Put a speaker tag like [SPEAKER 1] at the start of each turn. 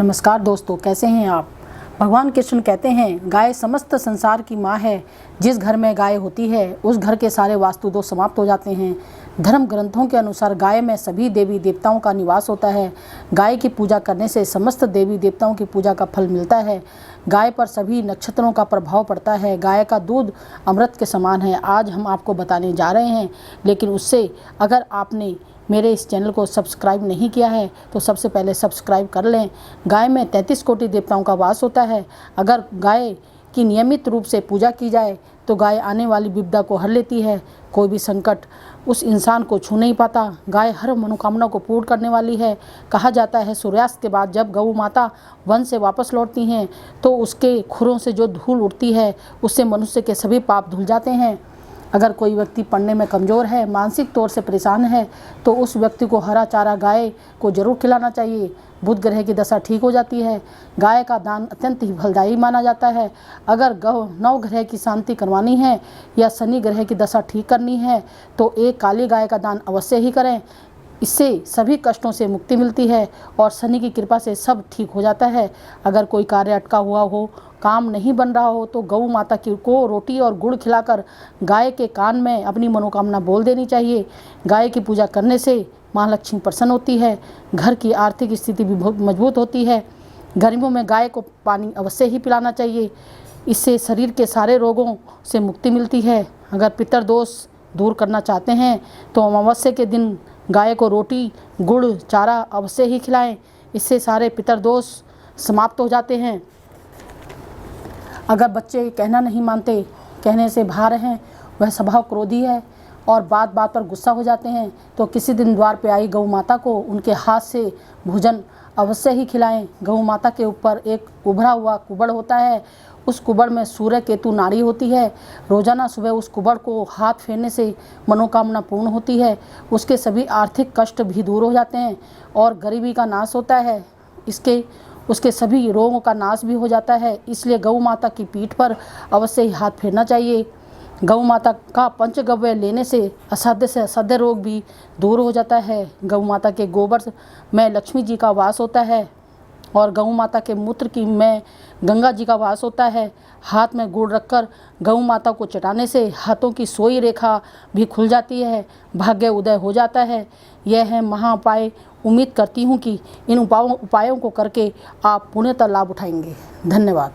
[SPEAKER 1] नमस्कार दोस्तों, कैसे हैं आप। भगवान कृष्ण कहते हैं गाय समस्त संसार की माँ है। जिस घर में गाय होती है उस घर के सारे वास्तु दोष समाप्त हो जाते हैं। धर्म ग्रंथों के अनुसार गाय में सभी देवी देवताओं का निवास होता है। गाय की पूजा करने से समस्त देवी देवताओं की पूजा का फल मिलता है। गाय पर सभी नक्षत्रों का प्रभाव पड़ता है। गाय का दूध अमृत के समान है। आज हम आपको बताने जा रहे हैं, लेकिन उससे अगर आपने मेरे इस चैनल को सब्सक्राइब नहीं किया है तो सबसे पहले सब्सक्राइब कर लें। गाय में 33 कोटि देवताओं का वास होता है। अगर गाय की नियमित रूप से पूजा की जाए तो गाय आने वाली विपदा को हर लेती है। कोई भी संकट उस इंसान को छू नहीं पाता। गाय हर मनोकामना को पूर्ण करने वाली है। कहा जाता है सूर्यास्त के बाद जब गौ माता वन से वापस लौटती हैं तो उसके खुरों से जो धूल उड़ती है उससे मनुष्य के सभी पाप धुल जाते हैं। अगर कोई व्यक्ति पढ़ने में कमज़ोर है, मानसिक तौर से परेशान है तो उस व्यक्ति को हरा चारा गाय को जरूर खिलाना चाहिए। बुध ग्रह की दशा ठीक हो जाती है। गाय का दान अत्यंत ही फलदायी माना जाता है। अगर नौ ग्रह की शांति करवानी है या शनि ग्रह की दशा ठीक करनी है तो एक काली गाय का दान अवश्य ही करें। इससे सभी कष्टों से मुक्ति मिलती है और शनि की कृपा से सब ठीक हो जाता है। अगर कोई कार्य अटका हुआ हो, काम नहीं बन रहा हो तो गौ माता को रोटी और गुड़ खिलाकर गाय के कान में अपनी मनोकामना बोल देनी चाहिए। गाय की पूजा करने से माँ लक्ष्मी प्रसन्न होती है। घर की आर्थिक स्थिति भी बहुत मजबूत होती है। गर्मियों में गाय को पानी अवश्य ही पिलाना चाहिए। इससे शरीर के सारे रोगों से मुक्ति मिलती है। अगर पितृदोष दूर करना चाहते हैं तो अमावस्या के दिन गाय को रोटी गुड़ चारा अवश्य ही खिलाएं। इससे सारे पितृदोष समाप्त हो जाते हैं। अगर बच्चे कहना नहीं मानते, कहने से बाहर हैं, वह स्वभाव क्रोधी है और बात बात पर गुस्सा हो जाते हैं तो किसी दिन द्वार पे आई गौ माता को उनके हाथ से भोजन अवश्य ही खिलाएं। गौ माता के ऊपर एक उभरा हुआ कुबड़ होता है। उस कुबड़ में सूर्य केतु नाड़ी होती है। रोजाना सुबह उस कुबड़ को हाथ फेरने से मनोकामना पूर्ण होती है। उसके सभी आर्थिक कष्ट भी दूर हो जाते हैं और गरीबी का नाश होता है। उसके सभी रोगों का नाश भी हो जाता है। इसलिए गौ माता की पीठ पर अवश्य ही हाथ फेरना चाहिए। गौ माता का पंचगव्य लेने से असाध्य रोग भी दूर हो जाता है। गौ माता के गोबर में लक्ष्मी जी का वास होता है और गौ माता के मूत्र में गंगा जी का वास होता है। हाथ में गुड़ रखकर गौ माता को चटाने से हाथों की सोई रेखा भी खुल जाती है, भाग्य उदय हो जाता है। यह है महा उपाय। उम्मीद करती हूँ कि इन उपायों को करके आप पुण्यतः लाभ उठाएंगे। धन्यवाद।